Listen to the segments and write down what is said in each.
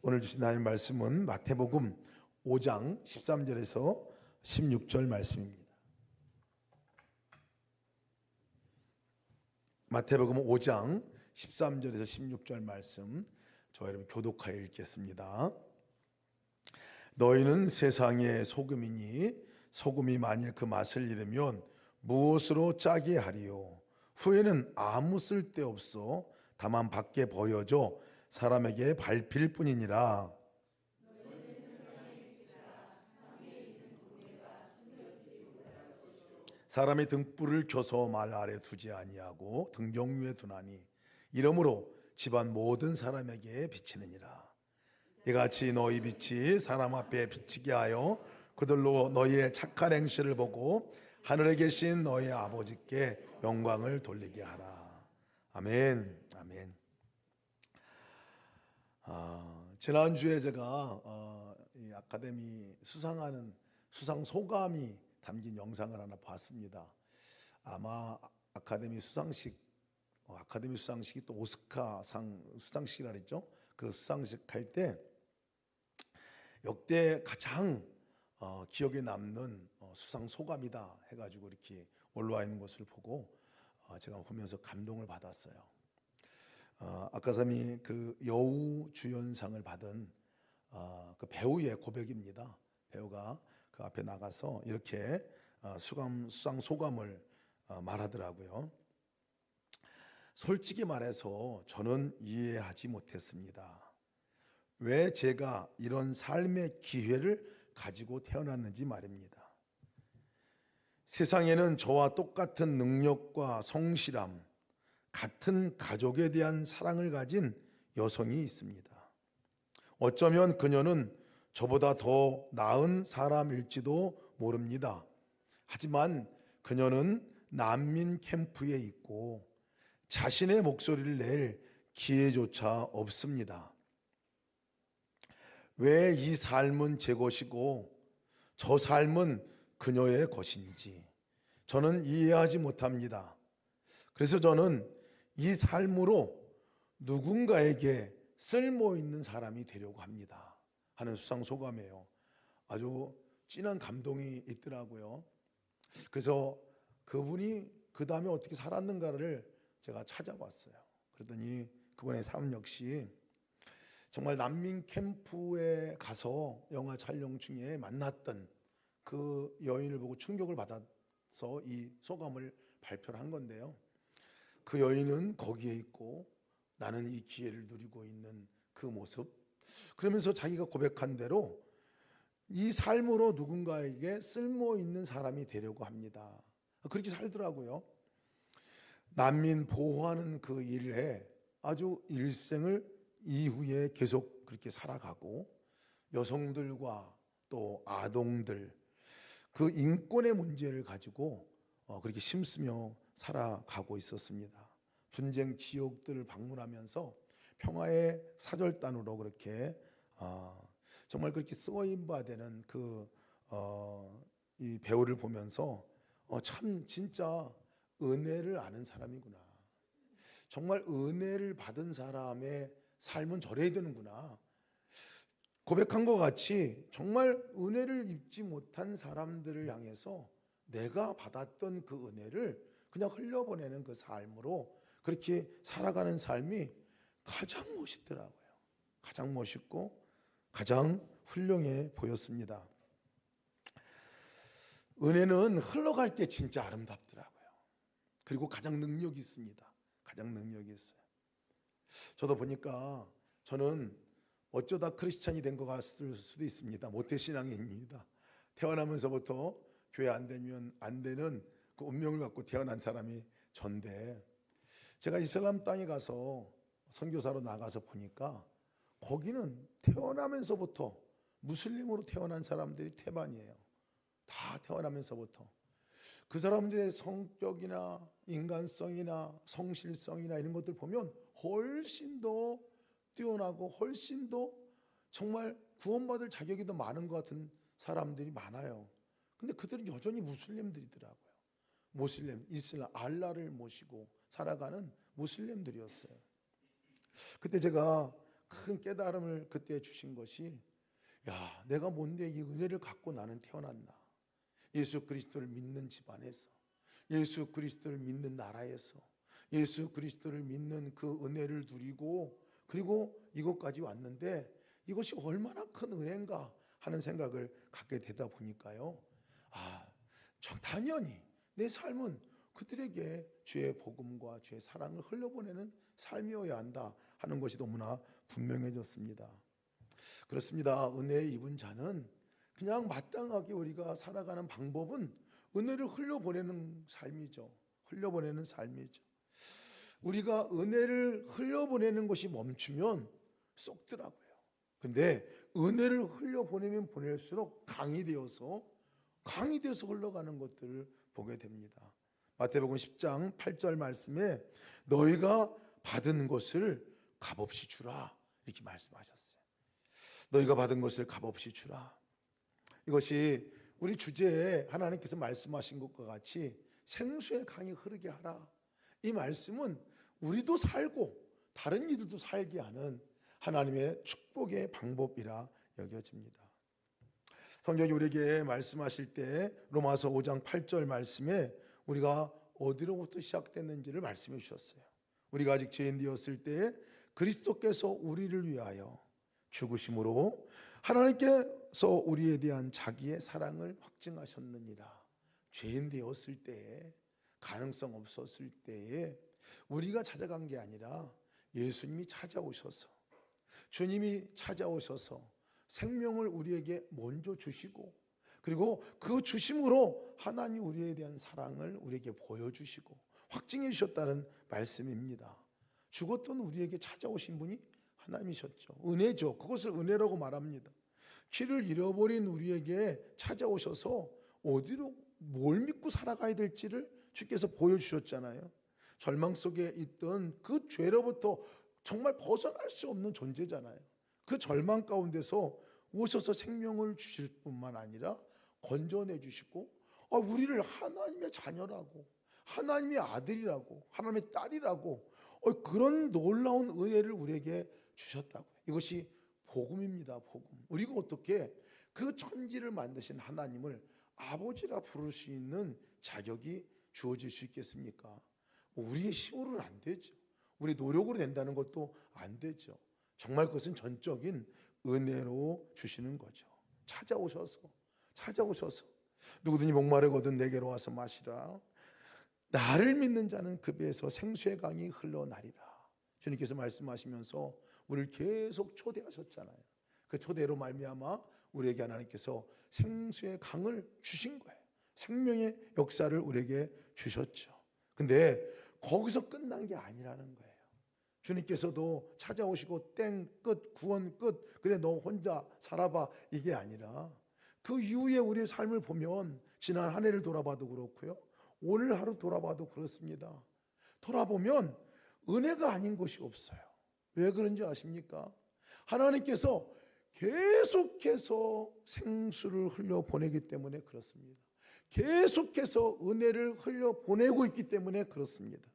오늘 주신 하나님 말씀은 마태복음 5장 13절에서 16절 말씀입니다. 마태복음 5장 13절에서 16절 말씀, 저와 여러분 교독하여 읽겠습니다. 너희는 세상의 소금이니 소금이 만일 그 맛을 잃으면 무엇으로 짜게 하리요? 후에는 아무 쓸데없어 다만 밖에 버려져 사람에게 밟힐 뿐이니라. 사람이 등불을 켜서 말 아래 두지 아니하고 등경 위에 두나니 이러므로 집안 모든 사람에게 비치느니라. 이같이 너희 빛이 사람 앞에 비치게 하여 그들로 너희의 착한 행실을 보고 하늘에 계신 너희 아버지께 영광을 돌리게 하라. 아멘. 아멘. 지난주에 제가 이 아카데미 수상하는 수상 소감이 담긴 영상을 하나 봤습니다. 아마 아카데미 수상식이 또 오스카상 수상식이라 그랬죠. 그 수상식 할 때 역대 가장 기억에 남는 수상 소감이다 해가지고 이렇게 올라와 있는 것을 보고 제가 보면서 감동을 받았어요. 아카데미 그 여우 주연상을 받은 그 배우의 고백입니다. 배우가 그 앞에 나가서 이렇게 수상 소감을 말하더라고요. 솔직히 말해서 저는 이해하지 못했습니다. 왜 제가 이런 삶의 기회를 가지고 태어났는지 말입니다. 세상에는 저와 똑같은 능력과 성실함, 같은 가족에 대한 사랑을 가진 여성이 있습니다. 어쩌면 그녀는 저보다 더 나은 사람일지도 모릅니다. 하지만 그녀는 난민 캠프에 있고 자신의 목소리를 낼 기회조차 없습니다. 왜 이 삶은 제 것이고 저 삶은 그녀의 것인지 저는 이해하지 못합니다. 그래서 저는 이 삶으로 누군가에게 쓸모 있는 사람이 되려고 합니다 하는 수상 소감이에요. 아주 진한 감동이 있더라고요. 그래서 그분이 그 다음에 어떻게 살았는가를 제가 찾아봤어요. 그랬더니 그분의 삶 역시 정말 난민 캠프에 가서 영화 촬영 중에 만났던 그 여인을 보고 충격을 받아서 이 소감을 발표를 한 건데요. 그 여인은 거기에 있고 나는 이 기회를 누리고 있는 그 모습, 그러면서 자기가 고백한 대로 이 삶으로 누군가에게 쓸모 있는 사람이 되려고 합니다. 그렇게 살더라고요. 난민 보호하는 그 일에 아주 일생을 이후에 계속 그렇게 살아가고 여성들과 또 아동들 그 인권의 문제를 가지고 그렇게 힘쓰며 살아가고 있었습니다. 분쟁 지역들을 방문하면서 평화의 사절단으로 그렇게 정말 그렇게 쓰임받는 이 배우를 보면서 참 진짜 은혜를 아는 사람이구나. 정말 은혜를 받은 사람의 삶은 저래야 되는구나. 고백한 것 같이 정말 은혜를 입지 못한 사람들을 향해서 내가 받았던 그 은혜를 그냥 흘려보내는 그 삶으로 그렇게 살아가는 삶이 가장 멋있더라고요. 가장 멋있고 가장 훌륭해 보였습니다. 은혜는 흘러갈 때 진짜 아름답더라고요. 그리고 가장 능력이 있습니다. 가장 능력이 있어요. 저도 보니까 저는 어쩌다 크리스찬이 된 것 같을 수도 있습니다. 모태신앙인입니다. 태어나면서부터 교회 안 되면 안 되는 그 운명을 갖고 태어난 사람이 전데, 제가 이슬람 땅에 가서 선교사로 나가서 보니까 거기는 태어나면서부터 무슬림으로 태어난 사람들이 태반이에요. 다 태어나면서부터 그 사람들의 성격이나 인간성이나 성실성이나 이런 것들 보면 훨씬 더 뛰어나고 훨씬 더 정말 구원받을 자격이 더 많은 것 같은 사람들이 많아요. 근데 그들은 여전히 무슬림들이더라고요. 무슬림, 이슬람, 알라를 모시고 살아가는 무슬림들이었어요. 그때 제가 큰 깨달음을 그때 주신 것이, 야, 내가 뭔데 이 은혜를 갖고 나는 태어났나. 예수 그리스도를 믿는 집안에서, 예수 그리스도를 믿는 나라에서, 예수 그리스도를 믿는 그 은혜를 누리고 그리고 이곳까지 왔는데 이것이 얼마나 큰 은혜인가 하는 생각을 갖게 되다 보니까요, 당연히 내 삶은 그들에게 주의 복음과 주의 사랑을 흘려보내는 삶이어야 한다 하는 것이 너무나 분명해졌습니다. 그렇습니다. 은혜에 입은 자는 그냥 마땅하게 우리가 살아가는 방법은 은혜를 흘려보내는 삶이죠. 흘려보내는 삶이죠. 우리가 은혜를 흘려보내는 것이 멈추면 썩더라고요. 근데 은혜를 흘려보내면 보낼수록 강이 되어서 흘러가는 것들을 보게 됩니다. 마태복음 10장 8절 말씀에 너희가 받은 것을 값없이 주라 이렇게 말씀하셨어요. 너희가 받은 것을 값없이 주라. 이것이 우리 주제에 하나님께서 말씀하신 것과 같이 생수의 강이 흐르게 하라. 이 말씀은 우리도 살고 다른 이들도 살게 하는 하나님의 축복의 방법이라 여겨집니다. 성경이 우리에게 말씀하실 때 로마서 5장 8절 말씀에 우리가 어디로부터 시작됐는지를 말씀해 주셨어요. 우리가 아직 죄인 되었을 때에 그리스도께서 우리를 위하여 죽으심으로 하나님께서 우리에 대한 자기의 사랑을 확증하셨느니라. 죄인 되었을 때에, 가능성 없었을 때에 우리가 찾아간 게 아니라 예수님이 찾아오셔서, 주님이 찾아오셔서 생명을 우리에게 먼저 주시고 그리고 그 주심으로 하나님 우리에 대한 사랑을 우리에게 보여주시고 확증해 주셨다는 말씀입니다. 죽었던 우리에게 찾아오신 분이 하나님이셨죠. 은혜죠. 그것을 은혜라고 말합니다. 길을 잃어버린 우리에게 찾아오셔서 어디로 뭘 믿고 살아가야 될지를 주께서 보여주셨잖아요. 절망 속에 있던 그 죄로부터 정말 벗어날 수 없는 존재잖아요. 그 절망 가운데서 오셔서 생명을 주실 뿐만 아니라 건져내 주시고 우리를 하나님의 자녀라고, 하나님의 아들이라고, 하나님의 딸이라고 그런 놀라운 은혜를 우리에게 주셨다고요. 이것이 복음입니다. 복음. 우리가 어떻게 그 천지를 만드신 하나님을 아버지라 부를 수 있는 자격이 주어질 수 있겠습니까? 우리의 힘으로는 안 되죠. 우리 노력으로 된다는 것도 안 되죠. 정말 그것은 전적인 은혜로 주시는 거죠. 찾아오셔서 누구든지 목마르거든 내게로 와서 마시라. 나를 믿는 자는 그 배에서 생수의 강이 흘러나리라. 주님께서 말씀하시면서 우리를 계속 초대하셨잖아요. 그 초대로 말미암아 우리에게 하나님께서 생수의 강을 주신 거예요. 생명의 역사를 우리에게 주셨죠. 근데 거기서 끝난 게 아니라는 거예요. 주님께서도 찾아오시고 땡 끝, 구원 끝, 그래 너 혼자 살아봐 이게 아니라 그 이후에 우리의 삶을 보면 지난 한 해를 돌아봐도 그렇고요, 오늘 하루 돌아봐도 그렇습니다. 돌아보면 은혜가 아닌 것이 없어요. 왜 그런지 아십니까? 하나님께서 계속해서 생수를 흘려보내기 때문에 그렇습니다. 계속해서 은혜를 흘려보내고 있기 때문에 그렇습니다.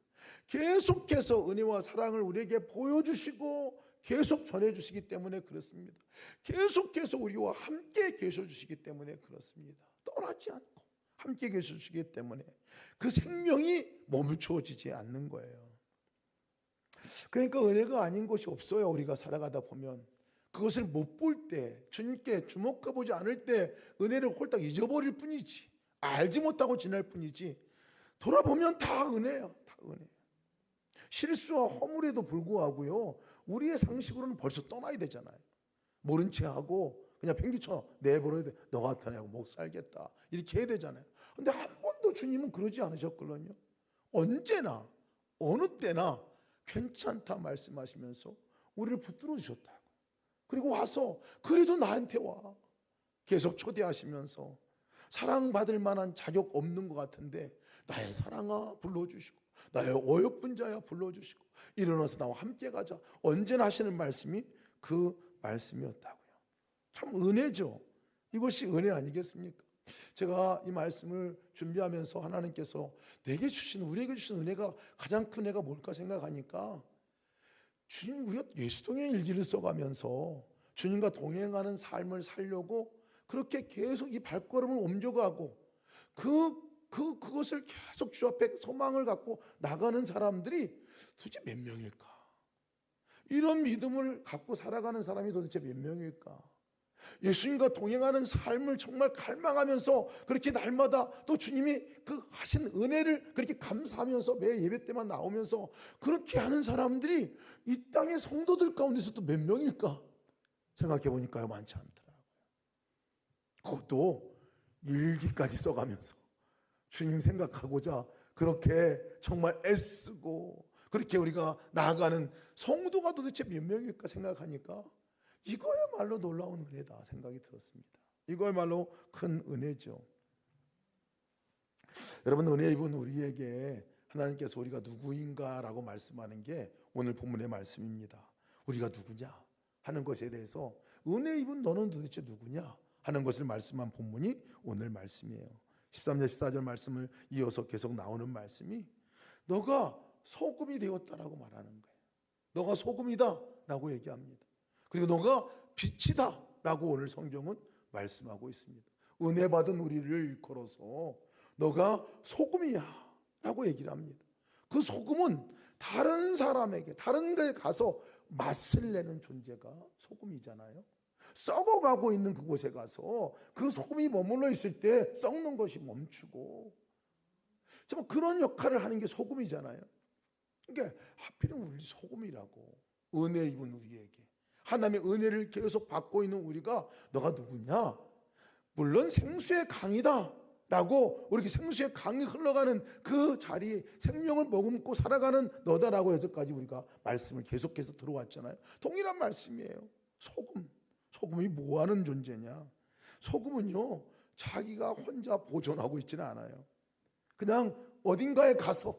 계속해서 은혜와 사랑을 우리에게 보여주시고 계속 전해주시기 때문에 그렇습니다. 계속해서 우리와 함께 계셔주시기 때문에 그렇습니다. 떠나지 않고 함께 계셔주시기 때문에 그 생명이 멈추어지지 않는 거예요. 그러니까 은혜가 아닌 것이 없어요. 우리가 살아가다 보면 그것을 못 볼 때, 주님께 주목해보지 않을 때 은혜를 홀딱 잊어버릴 뿐이지, 알지 못하고 지날 뿐이지, 돌아보면 다 은혜예요. 다 은혜. 실수와 허물에도 불구하고요, 우리의 상식으로는 벌써 떠나야 되잖아요. 모른 채 하고 그냥 팽개쳐 내버려야 돼. 너 같으냐고 못 살겠다 이렇게 해야 되잖아요. 근데 한 번도 주님은 그러지 않으셨거든요. 언제나 어느 때나 괜찮다 말씀하시면서 우리를 붙들어 주셨다고. 그리고 와서 그래도 나한테 와 계속 초대하시면서 사랑받을 만한 자격 없는 것 같은데 나의 사랑아 불러주시고, 나의 어여쁜 자야 불러주시고, 일어나서 나와 함께 가자 언제나 하시는 말씀이 그 말씀이었다고요. 참 은혜죠. 이것이 은혜 아니겠습니까? 제가 이 말씀을 준비하면서 하나님께서 내게 주신, 우리에게 주신 은혜가 가장 큰 은혜가 뭘까 생각하니까 주님, 우리가 예수동의 일기를 써가면서 주님과 동행하는 삶을 살려고 그렇게 계속 이 발걸음을 옮겨가고 그것을 계속 주 앞에 소망을 갖고 나가는 사람들이 도대체 몇 명일까? 이런 믿음을 갖고 살아가는 사람이 도대체 몇 명일까? 예수님과 동행하는 삶을 정말 갈망하면서 그렇게 날마다 또 주님이 그 하신 은혜를 그렇게 감사하면서 매 예배 때만 나오면서 그렇게 하는 사람들이 이 땅의 성도들 가운데서 또 몇 명일까? 생각해 보니까요, 많지 않더라고요. 그것도 일기까지 써가면서 주님 생각하고자 그렇게 정말 애쓰고 그렇게 우리가 나아가는 성도가 도대체 몇 명일까 생각하니까 이거야말로 놀라운 은혜다 생각이 들었습니다. 이거야말로 큰 은혜죠. 여러분, 은혜 입은 우리에게 하나님께서 우리가 누구인가라고 말씀하는 게 오늘 본문의 말씀입니다. 우리가 누구냐 하는 것에 대해서 은혜 입은 너는 도대체 누구냐 하는 것을 말씀한 본문이 오늘 말씀이에요. 13절 14절 말씀을 이어서 계속 나오는 말씀이 너가 소금이 되었다라고 말하는 거예요. 너가 소금이다 라고 얘기합니다. 그리고 너가 빛이다 라고 오늘 성경은 말씀하고 있습니다. 은혜 받은 우리를 일컬어서 너가 소금이야 라고 얘기를 합니다. 그 소금은 다른 사람에게 다른 데에 가서 맛을 내는 존재가 소금이잖아요. 썩어가고 있는 그곳에 가서 그 소금이 머물러 있을 때 썩는 것이 멈추고 정말 그런 역할을 하는 게 소금이잖아요. 그러니까 하필은 우리 소금이라고 은혜 입은 우리에게 하나님의 은혜를 계속 받고 있는 우리가 너가 누구냐? 물론 생수의 강이다 라고 이렇게 생수의 강이 흘러가는 그 자리에 생명을 머금고 살아가는 너다라고 여기까지 우리가 말씀을 계속해서 들어왔잖아요. 동일한 말씀이에요. 소금이 뭐하는 존재냐? 소금은요 자기가 혼자 보존하고 있지는 않아요. 그냥 어딘가에 가서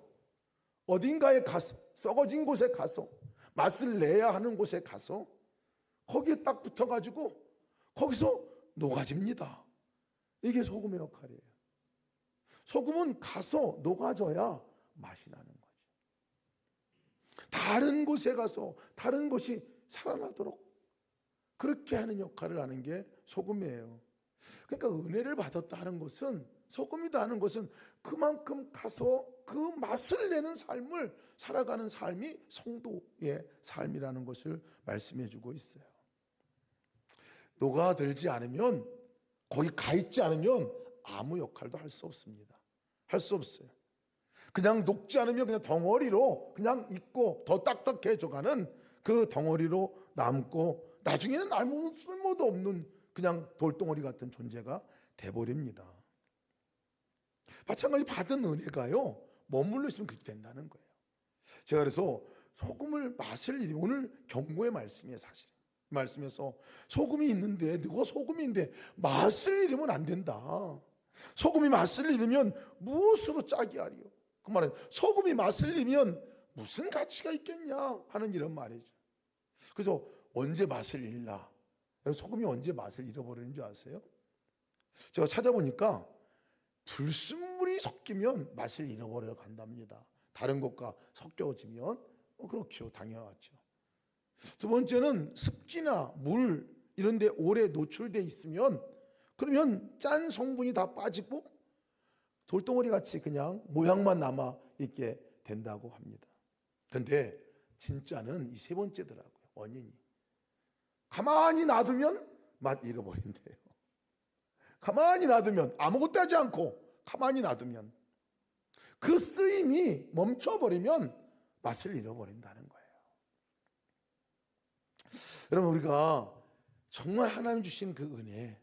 썩어진 곳에 가서 맛을 내야 하는 곳에 가서 거기에 딱 붙어가지고 거기서 녹아집니다. 이게 소금의 역할이에요. 소금은 가서 녹아져야 맛이 나는 거죠. 다른 곳에 가서 다른 곳이 살아나도록 그렇게 하는 역할을 하는 게 소금이에요. 그러니까 은혜를 받았다 하는 것은 소금이다 하는 것은 그만큼 가서 그 맛을 내는 삶을 살아가는 삶이 성도의 삶이라는 것을 말씀해 주고 있어요. 녹아들지 않으면 거기 가 있지 않으면 아무 역할도 할 수 없습니다. 할 수 없어요. 그냥 녹지 않으면 그냥 덩어리로 그냥 있고 더 딱딱해져가는 그 덩어리로 남고 나중에는 아무 쓸모도 없는 그냥 돌덩어리 같은 존재가 돼버립니다. 마찬가지 받은 은혜가요 머물러 있으면 그렇게 된다는 거예요. 제가 그래서 소금을 맛을 잃으면 오늘 경고의 말씀이에요. 사실 말씀에서 소금이 있는데 너가 소금인데 맛을 잃으면 안 된다. 소금이 맛을 잃으면 무엇으로 짝이 아리요? 그 말은 소금이 맛을 잃으면 무슨 가치가 있겠냐 하는 이런 말이죠. 그래서 언제 맛을 잃나? 소금이 언제 맛을 잃어버리는 줄 아세요? 제가 찾아보니까 불순물이 섞이면 맛을 잃어버려 간답니다. 다른 것과 섞여지면 그렇죠. 당연하죠. 두 번째는 습기나 물 이런 데 오래 노출돼 있으면 그러면 짠 성분이 다 빠지고 돌덩어리 같이 그냥 모양만 남아 있게 된다고 합니다. 그런데 진짜는 이 세 번째더라고요. 원인이. 가만히 놔두면 맛 잃어버린대요. 가만히 놔두면 아무것도 하지 않고 가만히 놔두면 그 쓰임이 멈춰버리면 맛을 잃어버린다는 거예요. 여러분 우리가 정말 하나님 주신 그 은혜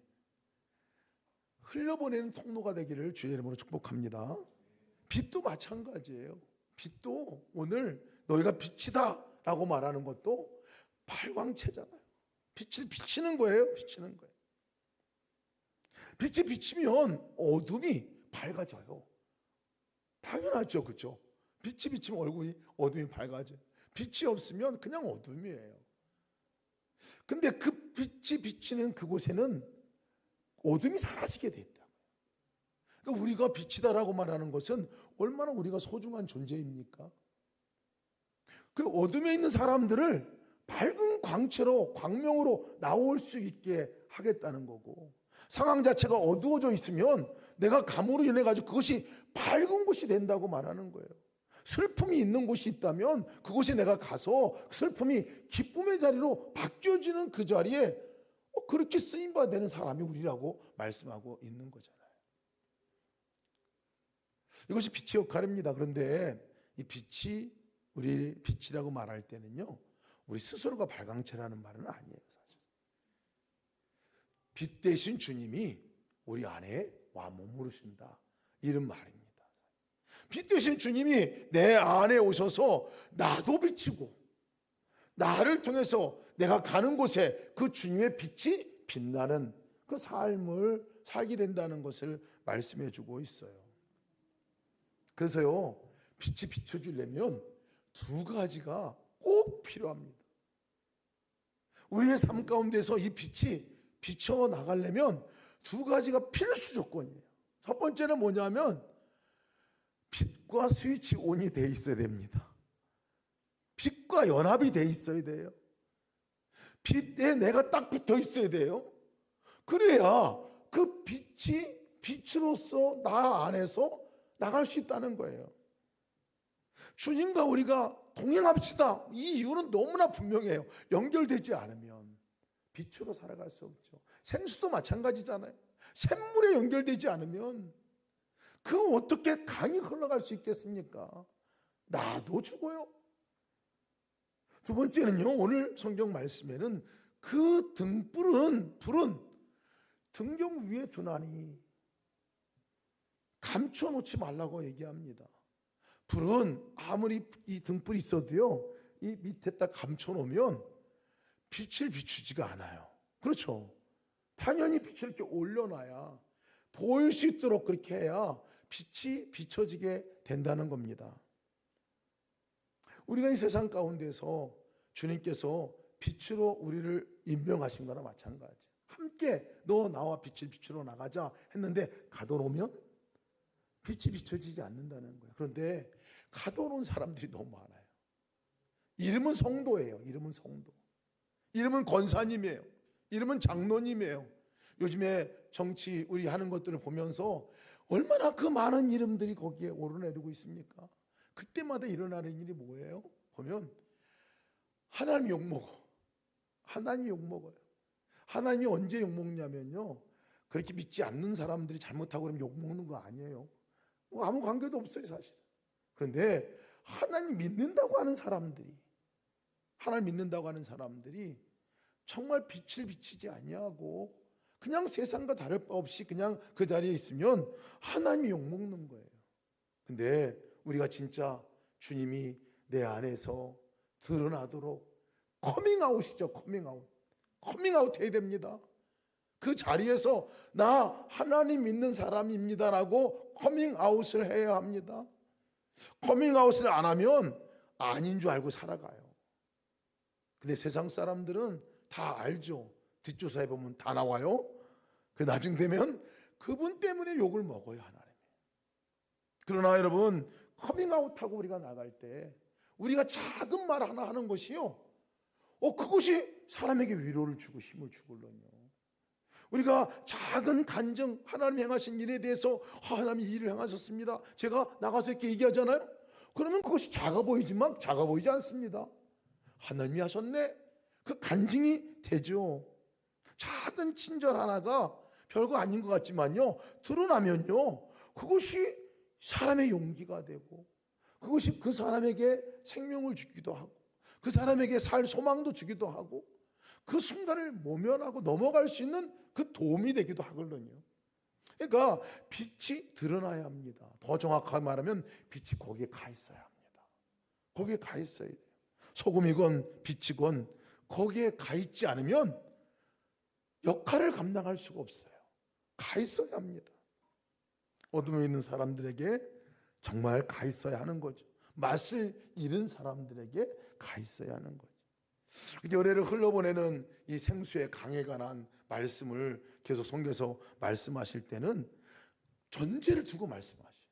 흘려보내는 통로가 되기를 주의 이름으로 축복합니다. 빛도 마찬가지예요. 빛도 오늘 너희가 빛이다 라고 말하는 것도 발광체잖아요. 빛을 비치는 거예요. 비치는 거예요. 빛이 비치면 어둠이 밝아져요. 당연하죠. 그렇죠? 빛이 비치면 얼굴이 어둠이 밝아져요. 빛이 없으면 그냥 어둠이에요. 근데 그 빛이 비치는 그곳에는 어둠이 사라지게 돼 있다. 그러니까 우리가 빛이다라고 말하는 것은 얼마나 우리가 소중한 존재입니까? 그 어둠에 있는 사람들을 밝은 광채로 광명으로 나올 수 있게 하겠다는 거고, 상황 자체가 어두워져 있으면 내가 감으로 인해 가지고 그것이 밝은 곳이 된다고 말하는 거예요. 슬픔이 있는 곳이 있다면 그곳에 내가 가서 슬픔이 기쁨의 자리로 바뀌어지는 그 자리에 그렇게 쓰임받아 되는 사람이 우리라고 말씀하고 있는 거잖아요. 이것이 빛의 역할입니다. 그런데 이 빛이 우리 빛이라고 말할 때는요, 우리 스스로가 발광체라는 말은 아니에요. 사실. 빛 대신 주님이 우리 안에 와 머무르신다, 이런 말입니다. 빛 대신 주님이 내 안에 오셔서 나도 비치고, 나를 통해서 내가 가는 곳에 그 주님의 빛이 빛나는 그 삶을 살게 된다는 것을 말씀해 주고 있어요. 그래서요, 빛이 비춰주려면 두 가지가 꼭 필요합니다. 우리의 삶 가운데서 이 빛이 비춰나가려면 두 가지가 필수 조건이에요. 첫 번째는 뭐냐면 빛과 스위치 온이 돼 있어야 됩니다. 빛과 연합이 돼 있어야 돼요. 빛에 내가 딱 붙어 있어야 돼요. 그래야 그 빛이 빛으로서 나 안에서 나갈 수 있다는 거예요. 주님과 우리가 동행합시다, 이 이유는 너무나 분명해요. 연결되지 않으면 빛으로 살아갈 수 없죠. 생수도 마찬가지잖아요. 샘물에 연결되지 않으면 그 어떻게 강이 흘러갈 수 있겠습니까? 나도 죽어요. 두 번째는요, 오늘 성경 말씀에는 그 불은 등경 위에 두나니 감춰놓지 말라고 얘기합니다. 불은 아무리 이 등불이 있어도요, 이 밑에다 감춰놓으면 빛을 비추지가 않아요. 그렇죠? 당연히 빛을 이렇게 올려놔야, 보일 수 있도록 그렇게 해야 빛이 비춰지게 된다는 겁니다. 우리가 이 세상 가운데서 주님께서 빛으로 우리를 임명하신 거나 마찬가지. 함께 너 나와 빛을 비추러 나가자 했는데 가둬놓으면 빛이 비춰지지 않는다는 거예요. 그런데 가둬놓은 사람들이 너무 많아요. 이름은 성도예요. 이름은 성도. 이름은 권사님이에요. 이름은 장로님이에요. 요즘에 정치 우리 하는 것들을 보면서 얼마나 그 많은 이름들이 거기에 오르내리고 있습니까? 그때마다 일어나는 일이 뭐예요? 보면 하나님 욕먹어. 하나님 욕먹어요. 하나님이 언제 욕먹냐면요, 그렇게 믿지 않는 사람들이 잘못하고 그러면 욕먹는 거 아니에요. 아무 관계도 없어요, 사실. 그런데 하나님 믿는다고 하는 사람들이, 하나님 믿는다고 하는 사람들이 정말 빛을 비치지 아니하고 그냥 세상과 다를 바 없이 그냥 그 자리에 있으면 하나님이 욕먹는 거예요. 근데 우리가 진짜 주님이 내 안에서 드러나도록 커밍아웃이죠. 커밍아웃 해야 됩니다. 그 자리에서 나 하나님 믿는 사람입니다라고 커밍아웃을 해야 합니다. 커밍아웃을 안 하면 아닌 줄 알고 살아가요. 근데 세상 사람들은 다 알죠. 뒷조사해 보면 다 나와요. 그 나중 되면 그분 때문에 욕을 먹어요, 하나님. 그러나 여러분, 커밍아웃하고 우리가 나갈 때 우리가 작은 말 하나 하는 것이요, 그것이 사람에게 위로를 주고 힘을 주거든요. 우리가 작은 간증, 하나님 행하신 일에 대해서 하나님이 일을 행하셨습니다, 제가 나가서 이렇게 얘기하잖아요. 그러면 그것이 작아 보이지만 작아 보이지 않습니다. 하나님이 하셨네, 그 간증이 되죠. 작은 친절 하나가 별거 아닌 것 같지만요, 드러나면요, 그것이 사람의 용기가 되고, 그것이 그 사람에게 생명을 주기도 하고, 그 사람에게 살 소망도 주기도 하고, 그 순간을 모면하고 넘어갈 수 있는 그 도움이 되기도 하거든요. 그러니까 빛이 드러나야 합니다. 더 정확하게 말하면 빛이 거기에 가 있어야 합니다. 거기에 가 있어야 돼요. 소금이건 빛이건 거기에 가 있지 않으면 역할을 감당할 수가 없어요. 가 있어야 합니다. 어둠에 있는 사람들에게 정말 가 있어야 하는 거죠. 맛을 잃은 사람들에게 가 있어야 하는 거죠. 열애를 흘러보내는 이 생수의 강에 관한 말씀을 계속 성경에서 말씀하실 때는 전제를 두고 말씀하셔요.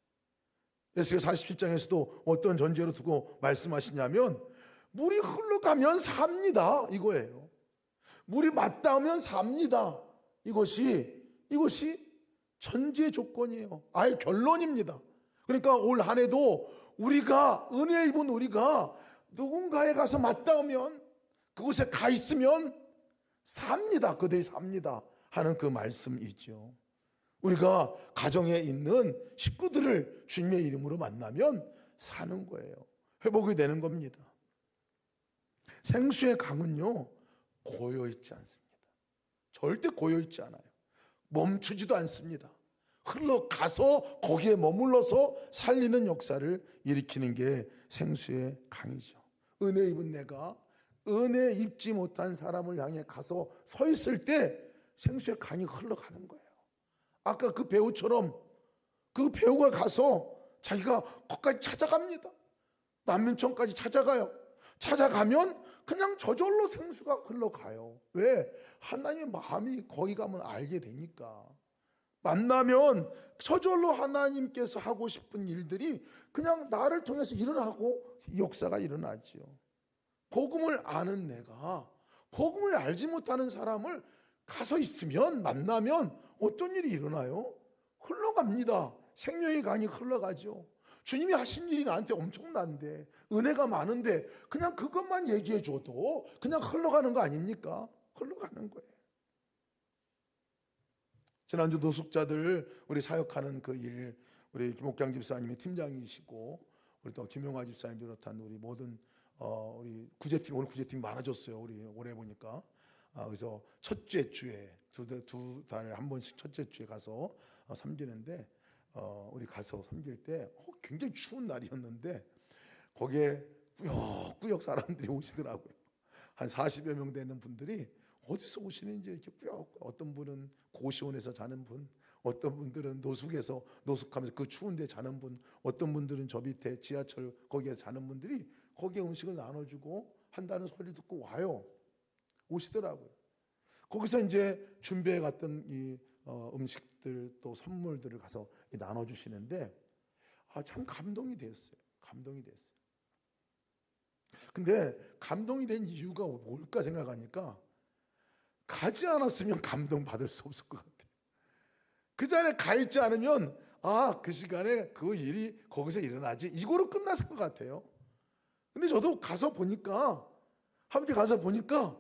에스겔 47장에서도 어떤 전제로 두고 말씀하시냐면, 물이 흘러가면 삽니다. 이거예요. 물이 맞닿으면 삽니다. 이것이 전제 조건이에요. 아예 결론입니다. 그러니까 올 한 해도 우리가 은혜 입은 우리가 누군가에 가서 맞닿으면 그곳에 가 있으면 삽니다. 그들이 삽니다. 하는 그 말씀이죠. 우리가 가정에 있는 식구들을 주님의 이름으로 만나면 사는 거예요. 회복이 되는 겁니다. 생수의 강은요, 고여있지 않습니다. 절대 고여있지 않아요. 멈추지도 않습니다. 흘러가서 거기에 머물러서 살리는 역사를 일으키는 게 생수의 강이죠. 은혜 입은 내가 은혜 입지 못한 사람을 향해 가서 서 있을 때 생수의 강이 흘러가는 거예요. 아까 그 배우처럼 그 배우가 가서 자기가 거기까지 찾아갑니다. 만민천까지 찾아가요. 찾아가면 그냥 저절로 생수가 흘러가요. 왜? 하나님의 마음이 거기 가면 알게 되니까. 만나면 저절로 하나님께서 하고 싶은 일들이 그냥 나를 통해서 일어나고 역사가 일어나지요. 복음을 아는 내가 복음을 알지 못하는 사람을 가서 있으면 만나면 어떤 일이 일어나요? 흘러갑니다. 생명의 강이 흘러가죠. 주님이 하신 일이 나한테 엄청난데 은혜가 많은데 그냥 그것만 얘기해 줘도 그냥 흘러가는 거 아닙니까? 흘러가는 거예요. 지난주 노숙자들 우리 사역하는 그 일, 우리 김옥경 집사님이 팀장이시고 우리 또 김용화 집사님 비롯한 우리 모든 우리 구제팀, 오늘 구제팀 많아졌어요. 우리 올해 보니까. 그래서 첫째 주에 두 달에 한 번씩 첫째 주에 가서 섬기는데 우리 가서 섬길 때 굉장히 추운 날이었는데 거기에 꾸역꾸역 사람들이 오시더라고요. 한 40여 명 되는 분들이 어디서 오시는지 이렇게 꾸역, 어떤 분은 고시원에서 자는 분, 어떤 분들은 노숙에서 노숙하면서 그 추운데 자는 분, 어떤 분들은 저 밑에 지하철 거기에 자는 분들이 거기에 음식을 나눠주고 한다는 소리를 듣고 와요. 오시더라고요. 거기서 이제 준비해 갔던 이 음식들 또 선물들을 가서 나눠주시는데 참 감동이 됐어요. 감동이 됐어요. 근데 감동이 된 이유가 뭘까 생각하니까 가지 않았으면 감동 받을 수 없을 것 같아요. 그 자리에 가 있지 않으면 그 시간에 그 일이 거기서 일어나지 이거로 끝났을 것 같아요. 근데 저도 가서 보니까 함께 가서 보니까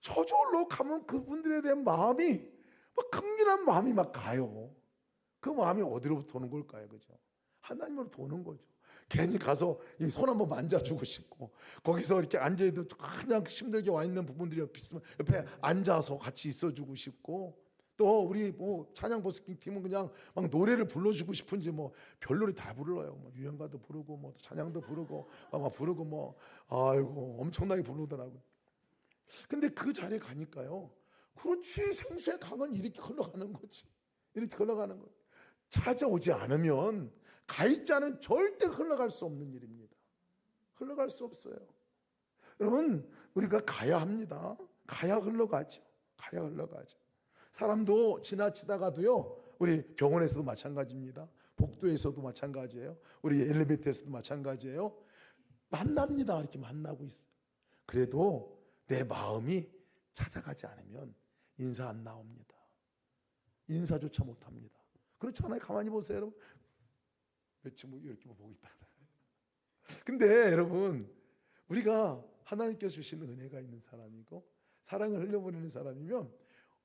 저절로 가면 그분들에 대한 마음이 막 극렬한 마음이 막 가요. 그 마음이 어디로부터 오는 걸까요? 그죠? 하나님으로부터 오는 거죠. 괜히 가서 이 손 한번 만져주고 싶고 거기서 이렇게 앉아도 그냥 힘들게 와 있는 부분들이 옆에 있으면 옆에 앉아서 같이 있어주고 싶고 또 우리 뭐 찬양 버스킹 팀은 그냥 막 노래를 불러주고 싶은지 뭐 별노래 다 불러요. 뭐 유행가도 부르고 뭐 찬양도 부르고 막 부르고 뭐 아이고 엄청나게 부르더라고요. 근데 그 자리에 가니까요. 그렇지 생수의 강은 이렇게 흘러가는 거지. 이렇게 흘러가는 거예요. 찾아오지 않으면 가입자는 절대 흘러갈 수 없는 일입니다. 흘러갈 수 없어요. 여러분 우리가 가야 합니다. 가야 흘러가죠. 가야 흘러가죠. 사람도 지나치다가도요. 우리 병원에서도 마찬가지입니다. 복도에서도 마찬가지예요. 우리 엘리베이터에서도 마찬가지예요. 만납니다. 이렇게 만나고 있어요. 그래도 내 마음이 찾아가지 않으면 인사 안 나옵니다. 인사조차 못합니다. 그렇지 않아요? 가만히 보세요 여러분. 며칠 이렇게 보고 있다. 근데 여러분 우리가 하나님께서 주신 은혜가 있는 사람이고 사랑을 흘려보내는 사람이면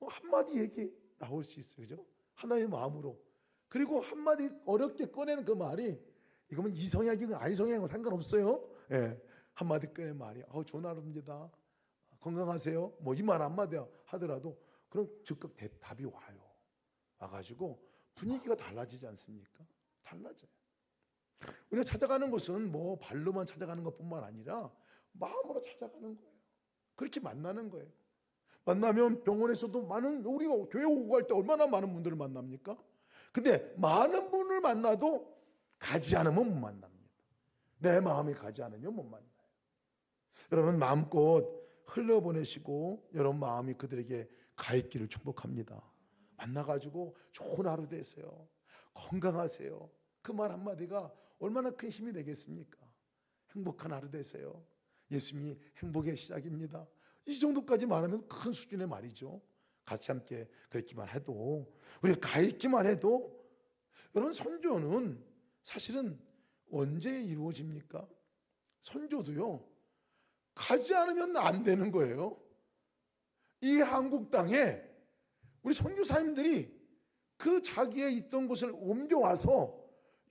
한마디 얘기 나올 수 있어요. 그죠? 하나님의 마음으로. 그리고 한마디 어렵게 꺼내는 그 말이 이거면 이성향이건 아이성향이건 상관없어요. 예. 한마디 꺼낸 말이 좋은 하루입니다. 건강하세요. 뭐 이 말 한마디 하더라도 그럼 즉각 답이 와요. 와가지고 분위기가 달라지지 않습니까? 달라져요. 우리가 찾아가는 것은 뭐 발로만 찾아가는 것뿐만 아니라 마음으로 찾아가는 거예요. 그렇게 만나는 거예요. 만나면 병원에서도 많은 우리가 교회 오고 갈 때 얼마나 많은 분들을 만납니까? 근데 많은 분을 만나도 가지 않으면 못 만납니다. 내 마음이 가지 않으면 못 만나요. 여러분 마음껏 흘려보내시고 여러분 마음이 그들에게 가 있기를 축복합니다. 만나가지고 좋은 하루 되세요. 건강하세요. 그 말 한마디가 얼마나 큰 힘이 되겠습니까? 행복한 하루 되세요. 예수님이 행복의 시작입니다. 이 정도까지 말하면 큰 수준의 말이죠. 같이 함께 그랬기만 해도, 우리가 가 있기만 해도, 여러분 선교는 사실은 언제 이루어집니까? 선교도요, 가지 않으면 안 되는 거예요. 이 한국 땅에 우리 선교사님들이 그 자기의 있던 곳을 옮겨와서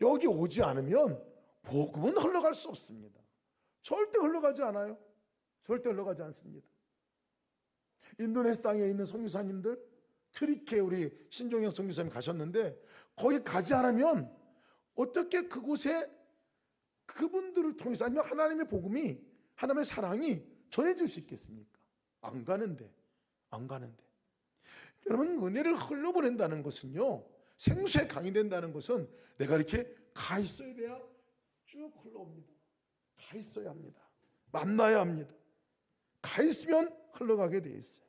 여기 오지 않으면 복음은 흘러갈 수 없습니다. 절대 흘러가지 않아요. 절대 흘러가지 않습니다. 인도네시아 땅에 있는 선교사님들, 트리케 우리 신종영 선교사님 가셨는데, 거기 가지 않으면 어떻게 그곳에 그분들을 통해서, 아니면 하나님의 복음이, 하나님의 사랑이 전해질 수 있겠습니까? 안 가는데. 여러분, 은혜를 흘려보낸다는 것은요, 생수에 강이 된다는 것은 내가 이렇게 가 있어야 돼야 쭉 흘러옵니다. 가 있어야 합니다. 만나야 합니다. 가 있으면 흘러가게 돼 있어요.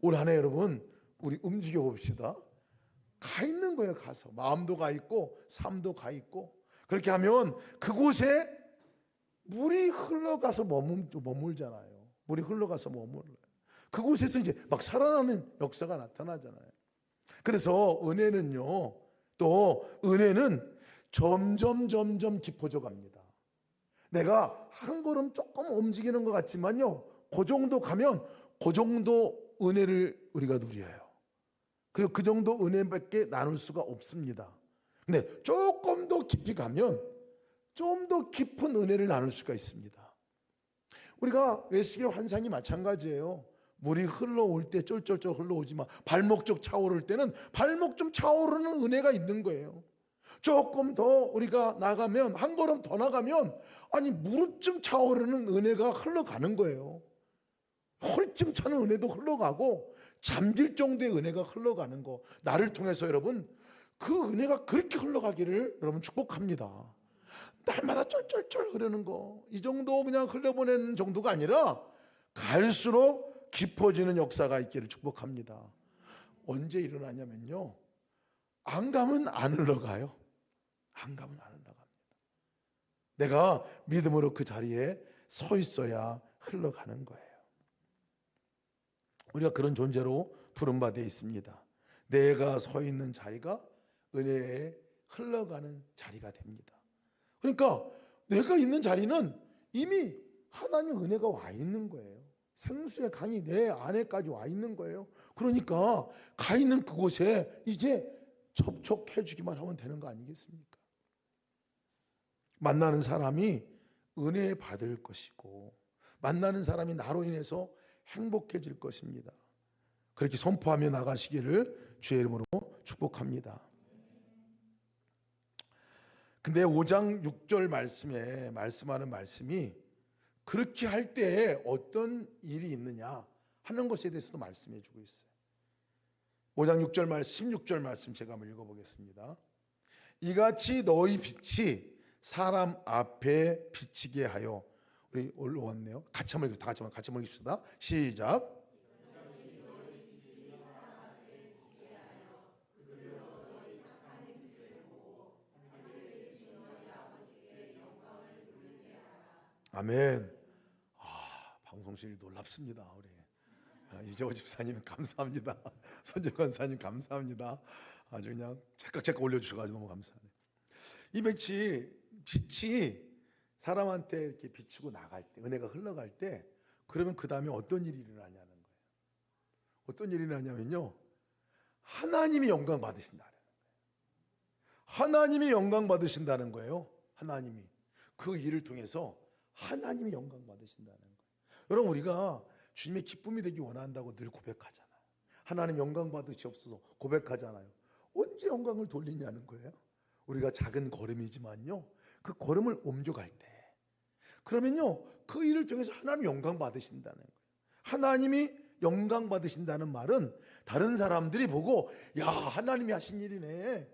올 한 해 여러분, 우리 움직여 봅시다. 가 있는 거예요. 가서 마음도 가 있고 삶도 가 있고, 그렇게 하면 그곳에 물이 흘러가서 머물잖아요. 물이 흘러가서 머물러요. 그곳에서 이제 막 살아나는 역사가 나타나잖아요. 그래서 은혜는요, 또 은혜는 점점 깊어져 갑니다. 내가 한 걸음 조금 움직이는 것 같지만요, 그 정도 가면 그 정도 은혜를 우리가 누려요. 그리고 그 정도 은혜밖에 나눌 수가 없습니다. 근데 조금 더 깊이 가면 좀 더 깊은 은혜를 나눌 수가 있습니다. 우리가 외식의 환상이 마찬가지예요. 물이 흘러올 때 쫄쫄쫄 흘러오지만 발목 쪽 차오를 때는 발목 좀 차오르는 은혜가 있는 거예요. 조금 더 우리가 나가면, 한 걸음 더 나가면, 아니 무릎쯤 차오르는 은혜가 흘러가는 거예요. 허리쯤 차는 은혜도 흘러가고 잠들 정도의 은혜가 흘러가는 거, 나를 통해서 여러분 그 은혜가 그렇게 흘러가기를 여러분 축복합니다. 날마다 쫄쫄쫄 흐르는 거, 이 정도 그냥 흘려보내는 정도가 아니라 갈수록 깊어지는 역사가 있기를 축복합니다. 언제 일어나냐면요, 안 가면 안 흘러가요. 안 가면 안 흘러갑니다. 내가 믿음으로 그 자리에 서 있어야 흘러가는 거예요. 우리가 그런 존재로 부름받아 있습니다. 내가 서 있는 자리가 은혜에 흘러가는 자리가 됩니다. 그러니까 내가 있는 자리는 이미 하나님의 은혜가 와 있는 거예요. 생수의 강이 내 안에까지 와 있는 거예요. 그러니까 가 있는 그곳에 이제 접촉해 주기만 하면 되는 거 아니겠습니까? 만나는 사람이 은혜 받을 것이고, 만나는 사람이 나로 인해서 행복해질 것입니다. 그렇게 선포하며 나가시기를 주의 이름으로 축복합니다. 근데 5장 6절 말씀에 말씀하는 말씀이 그렇게 할 때에 어떤 일이 있느냐 하는 것에 대해서도 말씀해 주고 있어요. 5장 6절 말씀, 16절 말씀 제가 한번 읽어보겠습니다. 이같이 너희 빛이 사람 앞에 비치게 하여, 우리 올라왔네요. 같이 한번 다 같이 한번 읽읍시다. 시작. 아멘. 방송실 놀랍습니다. 우리 이재호 집사님 감사합니다. 손재 권사님 감사합니다. 아주 그냥 찰칵찰칵 올려주셔가지고 너무 감사해요. 이 빛이 사람한테 이렇게 비추고 나갈 때, 은혜가 흘러갈 때, 그러면 그 다음에 어떤 일이 일어나냐는 거예요. 어떤 일이 일어나냐면요, 하나님이 영광 받으신다는 거예요. 하나님이 영광 받으신다는 거예요. 하나님이 그 일을 통해서 하나님이 영광 받으신다는 거예요. 여러분, 우리가 주님의 기쁨이 되기 원한다고 늘 고백하잖아요. 하나님 영광 받으시옵소서 고백하잖아요. 언제 영광을 돌리냐는 거예요. 우리가 작은 걸음이지만요, 그 걸음을 옮겨갈 때, 그러면요 그 일을 통해서 하나님 영광 받으신다는 거예요. 하나님이 영광 받으신다는 말은 다른 사람들이 보고, 야, 하나님이 하신 일이네,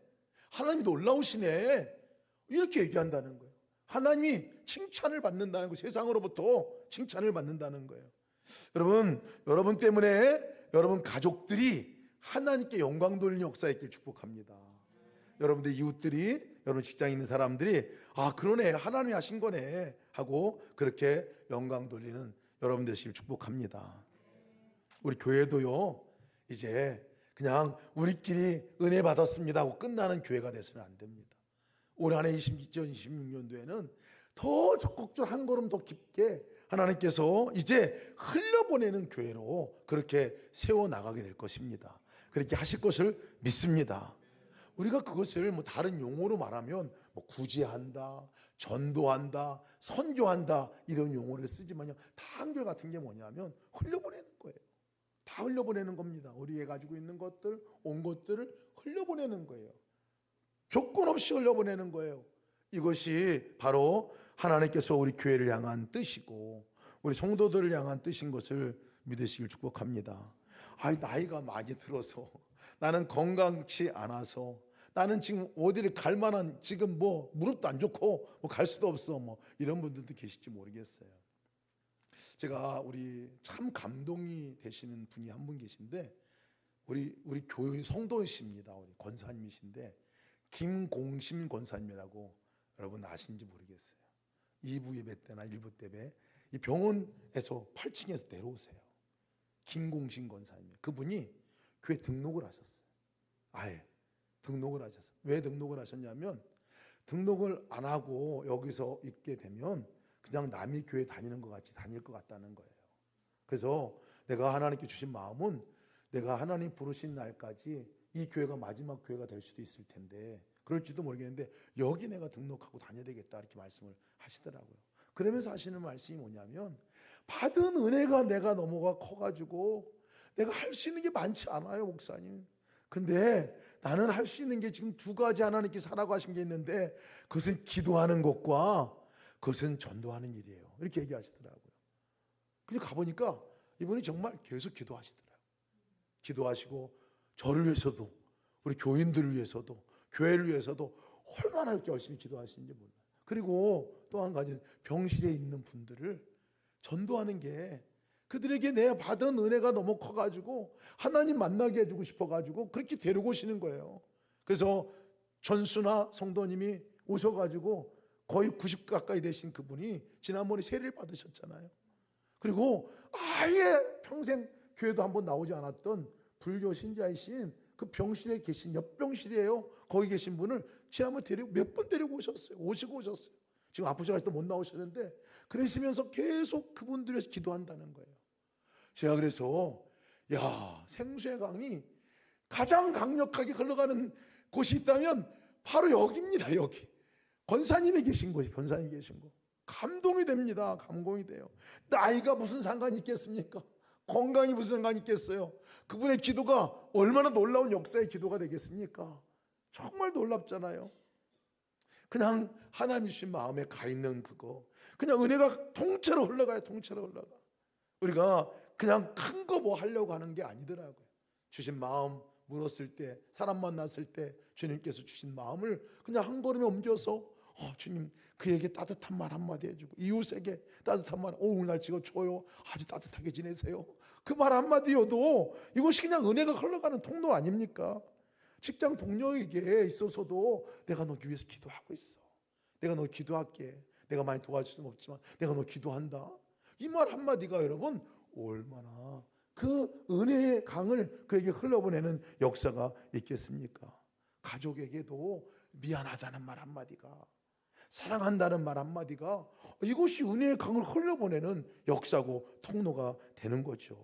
하나님이 놀라우시네, 이렇게 얘기한다는 거예요. 하나님이 칭찬을 받는다는 거예요. 세상으로부터 칭찬을 받는다는 거예요. 여러분 때문에 여러분 가족들이 하나님께 영광 돌리는 역사에 있길 축복합니다. 여러분들 이웃들이, 여러분 직장에 있는 사람들이 아, 그러네, 하나님이 하신 거네 하고 그렇게 영광 돌리는 여러분 되시길 축복합니다. 우리 교회도요, 이제 그냥 우리끼리 은혜 받았습니다 하고 끝나는 교회가 돼서는 안 됩니다. 올 한해 2026년도에는 더 적극적으로 한 걸음 더 깊게 하나님께서 이제 흘려보내는 교회로 그렇게 세워나가게 될 것입니다. 그렇게 하실 것을 믿습니다. 우리가 그것을 뭐 다른 용어로 말하면 뭐 구제한다, 전도한다, 선교한다 이런 용어를 쓰지만요, 다 한결같은 게 뭐냐면 흘려보내는 거예요. 다 흘려보내는 겁니다. 우리가 가지고 있는 것들, 온 것들을 흘려보내는 거예요. 조건 없이 흘려보내는 거예요. 이것이 바로 하나님께서 우리 교회를 향한 뜻이고 우리 성도들을 향한 뜻인 것을 믿으시길 축복합니다. 나이가 많이 들어서, 나는 건강치 않아서, 나는 지금 어디를 갈 만한, 지금 뭐 무릎도 안 좋고 뭐 갈 수도 없어, 뭐 이런 분들도 계실지 모르겠어요. 제가 우리 참 감동이 되시는 분이 한 분 계신데, 우리 교회 성도이십니다. 우리 권사님이신데 김공심 권사님이라고 여러분 아시는지 모르겠어요. 2부 예배 때나 1부 때에 이 병원에서 8층에서 내려오세요. 김공심 권사님, 그분이 교회 등록을 하셨어요. 아예 등록을 하셨어요. 왜 등록을 하셨냐면, 등록을 안 하고 여기서 있게 되면 그냥 남이 교회 다니는 것 같이 다닐 것 같다는 거예요. 그래서 내가 하나님께 주신 마음은, 내가 하나님 부르신 날까지 이 교회가 마지막 교회가 될 수도 있을 텐데, 그럴지도 모르겠는데 여기 내가 등록하고 다녀야 되겠다 이렇게 말씀을 하시더라고요. 그러면서 하시는 말씀이 뭐냐면, 받은 은혜가 내가 너무가 커가지고 내가 할 수 있는 게 많지 않아요, 목사님. 근데 나는 할 수 있는 게 지금 두 가지 하나님께서 하라고 하신 게 있는데, 그것은 기도하는 것과 그것은 전도하는 일이에요. 이렇게 얘기하시더라고요. 그냥 가보니까 이분이 정말 계속 기도하시더라고요. 기도하시고 저를 위해서도, 우리 교인들을 위해서도, 교회를 위해서도 얼마나 이렇게 열심히 기도하시는지 몰라요. 그리고 또 한 가지는 병실에 있는 분들을 전도하는 게, 그들에게 내가 받은 은혜가 너무 커가지고 하나님 만나게 해주고 싶어가지고 그렇게 데리고 오시는 거예요. 그래서 전수나 성도님이 오셔가지고 거의 90 가까이 되신 그분이 지난번에 세례를 받으셨잖아요. 그리고 아예 평생 교회도 한번 나오지 않았던 불교 신자이신 그 병실에 계신, 옆병실이에요. 거기 계신 분을 지난번에 몇 번 데리고 오셨어요. 오셨어요. 지금 아프셔가지고 못 나오시는데, 그러시면서 계속 그분들을 위해서 기도한다는 거예요. 제가 그래서 생수의 강이 가장 강력하게 흘러가는 곳이 있다면 바로 여기입니다. 여기 권사님이 계신 곳이, 권사님 계신 곳. 감동이 됩니다. 감동이 돼요. 나이가 무슨 상관이 있겠습니까? 건강이 무슨 상관이 있겠어요? 그분의 기도가 얼마나 놀라운 역사의 기도가 되겠습니까? 정말 놀랍잖아요. 그냥 하나님 주신 마음에 가 있는 그거, 그냥 은혜가 통째로 흘러가요. 통째로 흘러가. 우리가 그냥 큰 거 뭐 하려고 하는 게 아니더라고요. 주신 마음, 물었을 때, 사람 만났을 때 주님께서 주신 마음을 그냥 한 걸음에 옮겨서 주님, 그에게 따뜻한 말 한마디 해주고, 이웃에게 따뜻한 말, 오늘 날씨가 추워요, 아주 따뜻하게 지내세요, 그 말 한마디여도 이것이 그냥 은혜가 흘러가는 통로 아닙니까? 직장 동료에게 있어서도 내가 너기 위해서 기도하고 있어, 내가 너 기도할게, 내가 많이 도와줄 수는 없지만 내가 너 기도한다, 이 말 한마디가 여러분 얼마나 그 은혜의 강을 그에게 흘려보내는 역사가 있겠습니까? 가족에게도 미안하다는 말 한마디가, 사랑한다는 말 한마디가, 이것이 은혜의 강을 흘려보내는 역사고 통로가 되는 거죠.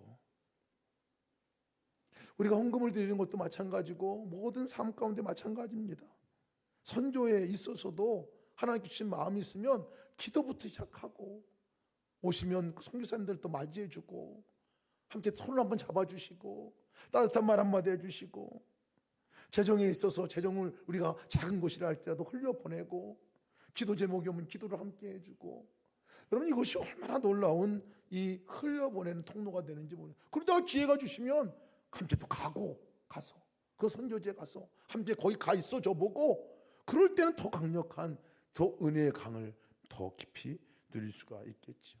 우리가 헌금을 드리는 것도 마찬가지고 모든 삶 가운데 마찬가지입니다. 선교에 있어서도 하나님께 주신 마음이 있으면 기도부터 시작하고, 오시면 선교사님들 또 맞이해주고, 함께 손을 한번 잡아주시고, 따뜻한 말 한마디 해주시고, 재정에 있어서 재정을 우리가 작은 곳이라 할지라도 흘려보내고, 기도 제목이 오면 기도를 함께 해주고, 여러분 이것이 얼마나 놀라운 이 흘려보내는 통로가 되는지 모르겠어요. 그러다가 기회가 주시면 함께 또 가서 그 선교지에 가서 함께 거기 가 있어 줘보고, 그럴 때는 더 강력한 더 은혜의 강을 더 깊이 누릴 수가 있겠죠.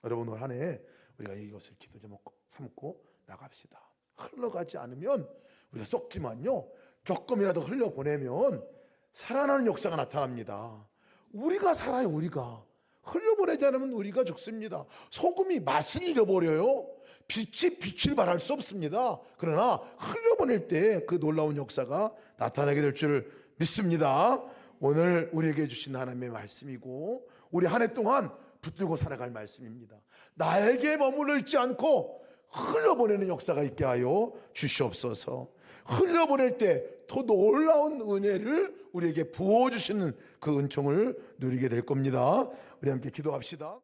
여러분 올 한 해 우리가 이것을 기도 제목 삼고 나갑시다. 흘러가지 않으면 우리가 썩지만요, 조금이라도 흘려보내면 살아나는 역사가 나타납니다. 우리가 살아요. 우리가 흘려보내지 않으면 우리가 죽습니다. 소금이 맛을 잃어버려요. 빛이 빛을 발할 수 없습니다. 그러나 흘려보낼 때 그 놀라운 역사가 나타나게 될 줄 믿습니다. 오늘 우리에게 주신 하나님의 말씀이고 우리 한 해 동안 붙들고 살아갈 말씀입니다. 나에게 머물러 있지 않고 흘려보내는 역사가 있게 하여 주시옵소서. 흘려보낼 때 더 놀라운 은혜를 우리에게 부어주시는 그 은총을 누리게 될 겁니다. 우리 함께 기도합시다.